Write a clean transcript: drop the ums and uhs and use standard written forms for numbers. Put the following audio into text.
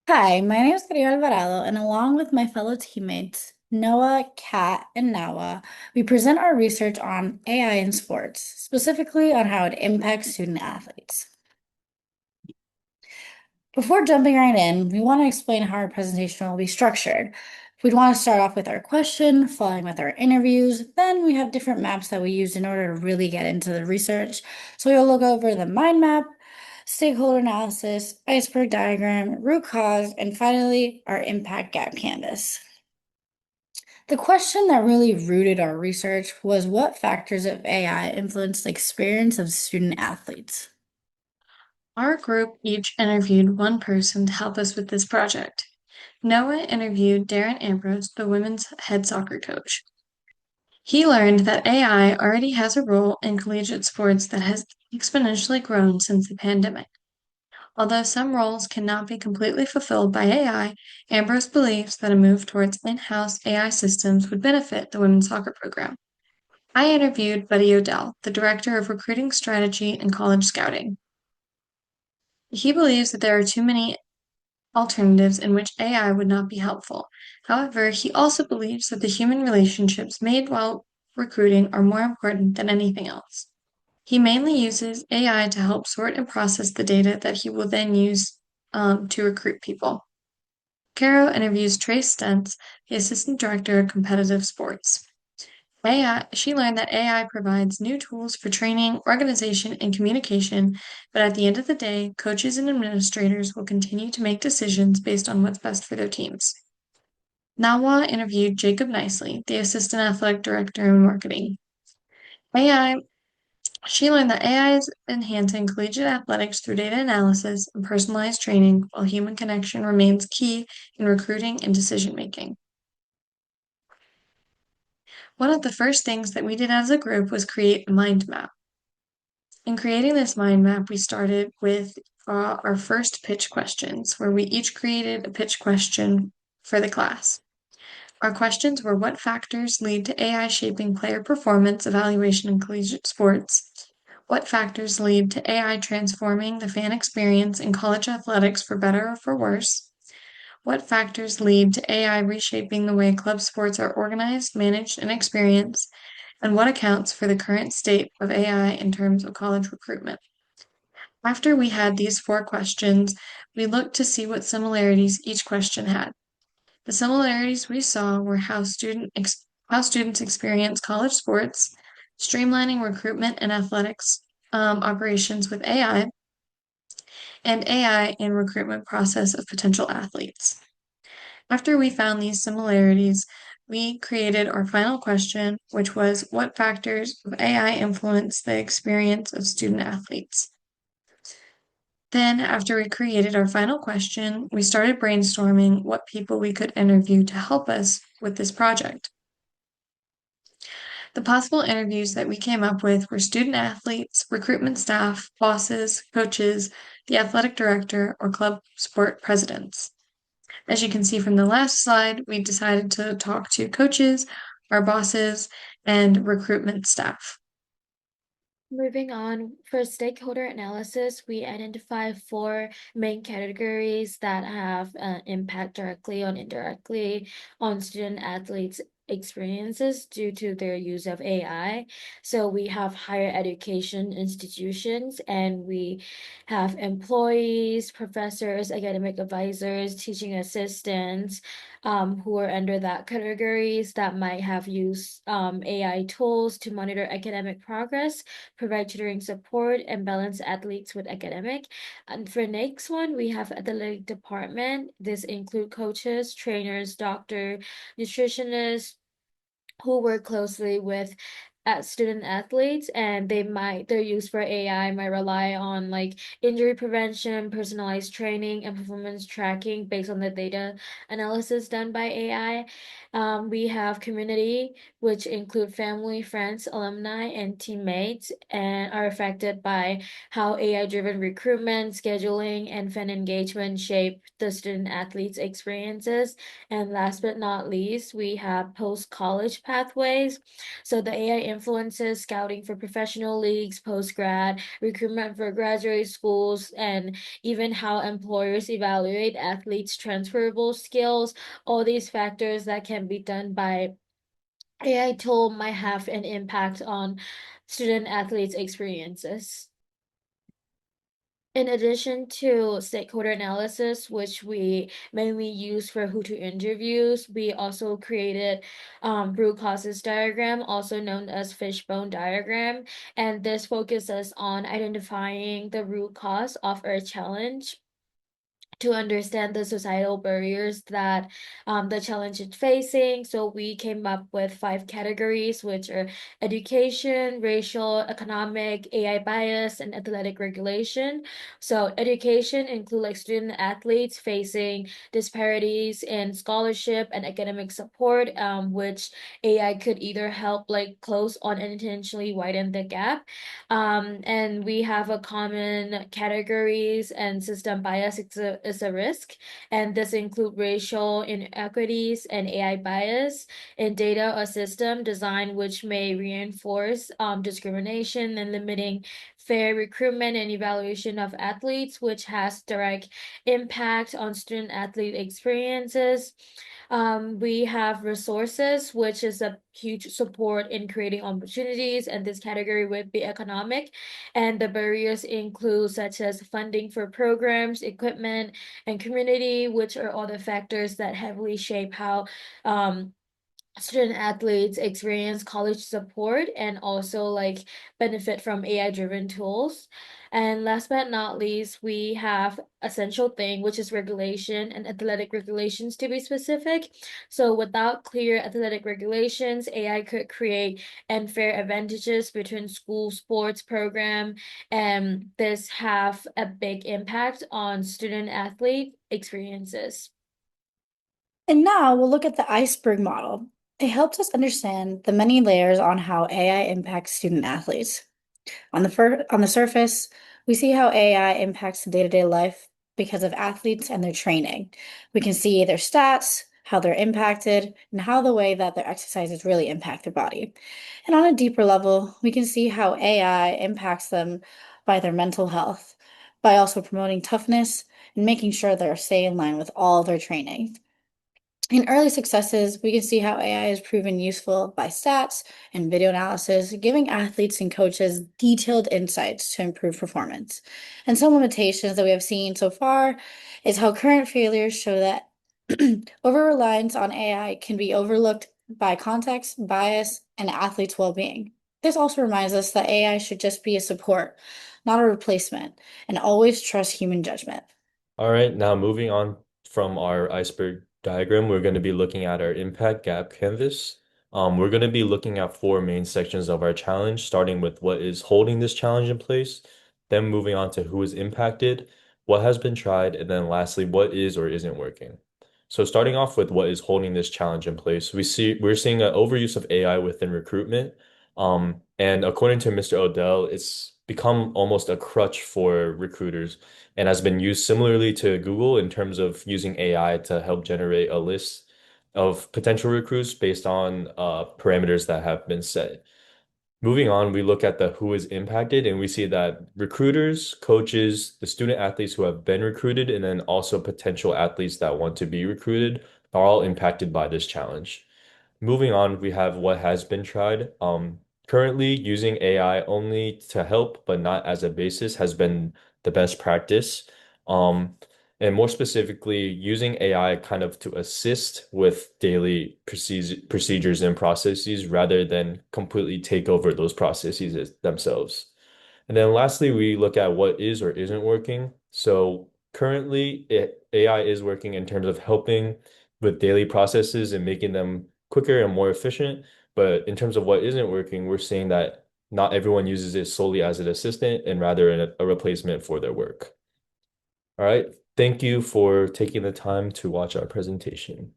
Hi, my name is Maria Alvarado, and along with my fellow teammates, Noah, Kat, and Nawa, we present our research on AI in sports, specifically on how it impacts student athletes. Before jumping right in, we want to explain how our presentation will be structured. We'd want to start off with our question, following with our interviews. Then we have different maps that we use in order to really get into the research. So we'll look over the mind map, stakeholder analysis, iceberg diagram, root cause, and finally, our impact gap canvas. The question that really rooted our research was what factors of AI influenced the experience of student athletes? Our group each interviewed one person to help us with this project. Noah interviewed Darren Ambrose, the women's head soccer coach. He learned that AI already has a role in collegiate sports that has exponentially grown since the pandemic. Although some roles cannot be completely fulfilled by AI, Ambrose believes that a move towards in-house AI systems would benefit the women's soccer program. I interviewed Buddy Odell, the director of recruiting strategy and college scouting. He believes that there are too many alternatives in which AI would not be helpful. However, he also believes that the human relationships made while recruiting are more important than anything else. He mainly uses AI to help sort and process the data that he will then use to recruit people. Caro interviews Trace Stentz, the assistant director of competitive sports. She learned that AI provides new tools for training, organization, and communication, but at the end of the day, coaches and administrators will continue to make decisions based on what's best for their teams. Nawa interviewed Jacob Nicely, the assistant athletic director in marketing. AI, she learned that AI is enhancing collegiate athletics through data analysis and personalized training, while human connection remains key in recruiting and decision making. One of the first things that we did as a group was create a mind map. In creating this mind map, we started with our first pitch questions, where we each created a pitch question for the class. Our questions were what factors lead to AI shaping player performance evaluation in collegiate sports? What factors lead to AI transforming the fan experience in college athletics for better or for worse? What factors lead to AI reshaping the way club sports are organized, managed, and experienced? And what accounts for the current state of AI in terms of college recruitment? After we had these four questions, we looked to see what similarities each question had. The similarities we saw were how students experience college sports, streamlining recruitment and athletics operations with AI, and AI in recruitment process of potential athletes. After we found these similarities, we created our final question, which was what factors of AI influence the experience of student athletes? Then, after we created our final question, we started brainstorming what people we could interview to help us with this project. The possible interviews that we came up with were student athletes, recruitment staff, bosses, coaches, the athletic director, or club sport presidents. As you can see from the last slide, we decided to talk to coaches, our bosses, and recruitment staff. Moving on, for stakeholder analysis, we identify four main categories that have an impact directly or indirectly on student athletes' experiences due to their use of AI. So we have higher education institutions, and we have employees, professors, academic advisors, teaching assistants, who are under that categories that might have used AI tools to monitor academic progress, provide tutoring support, and balance athletes with academic. And for next one, we have athletic department. This include coaches, trainers, doctor, nutritionists, who work closely with student athletes, and their use for AI might rely on like injury prevention, personalized training, and performance tracking based on the data analysis done by AI. We have community, which include family, friends, alumni, and teammates, and are affected by how AI-driven recruitment, scheduling, and fan engagement shape the student athletes' experiences. And last but not least, we have post-college pathways. So the AI influences scouting for professional leagues, post-grad, recruitment for graduate schools, and even how employers evaluate athletes' transferable skills. All these factors that can be done by AI tool might have an impact on student athletes' experiences. In addition to stakeholder analysis, which we mainly use for Who to interviews, we also created root causes diagram, also known as fishbone diagram. And this focuses on identifying the root cause of our challenge to understand the societal barriers that the challenge is facing. So we came up with 5 categories, which are education, racial, economic, AI bias, and athletic regulation. So education include like student athletes facing disparities in scholarship and academic support, which AI could either help like close or unintentionally widen the gap. And we have a common categories and system bias is a risk, and this include racial inequities and AI bias in data or system design, which may reinforce discrimination and limiting fair recruitment and evaluation of athletes, which has direct impact on student athlete experiences. We have resources, which is a huge support in creating opportunities, and this category would be economic. And the barriers include such as funding for programs, equipment, and community, which are all the factors that heavily shape how student athletes experience college support and also like benefit from AI driven tools. And last but not least, we have essential thing, which is regulation and athletic regulations to be specific. So without clear athletic regulations, AI could create unfair advantages between school sports program, and this have a big impact on student athlete experiences. And now we'll look at the iceberg model. It helps us understand the many layers on how AI impacts student athletes. On the surface, we see how AI impacts the day-to-day life because of athletes and their training. We can see their stats, how they're impacted, and how the way that their exercises really impact their body. And on a deeper level, we can see how AI impacts them by their mental health, by also promoting toughness and making sure they're staying in line with all their training. In early successes, we can see how AI is proven useful by stats and video analysis, giving athletes and coaches detailed insights to improve performance. And some limitations that we have seen so far is how current failures show that over-reliance on AI can be overlooked by context, bias, and athletes' well-being. This also reminds us that AI should just be a support, not a replacement, and always trust human judgment. All right, now moving on from our iceberg diagram, we're going to be looking at our impact gap canvas. We're going to be looking at 4 main sections of our challenge, starting with what is holding this challenge in place, then moving on to who is impacted, what has been tried, and then lastly, what is or isn't working. So starting off with what is holding this challenge in place, we're seeing an overuse of AI within recruitment. And according to Mr. Odell, it's become almost a crutch for recruiters and has been used similarly to Google in terms of using AI to help generate a list of potential recruits based on parameters that have been set. Moving on, we look at the who is impacted, and we see that recruiters, coaches, the student athletes who have been recruited, and then also potential athletes that want to be recruited are all impacted by this challenge. Moving on, we have what has been tried. Currently, using AI only to help, but not as a basis, has been the best practice. Um, and more specifically, using AI kind of to assist with daily procedures and processes rather than completely take over those processes themselves. And then lastly, we look at what is or isn't working. So currently, AI is working in terms of helping with daily processes and making them quicker and more efficient. But in terms of what isn't working, we're seeing that not everyone uses it solely as an assistant and rather a replacement for their work. All right. Thank you for taking the time to watch our presentation.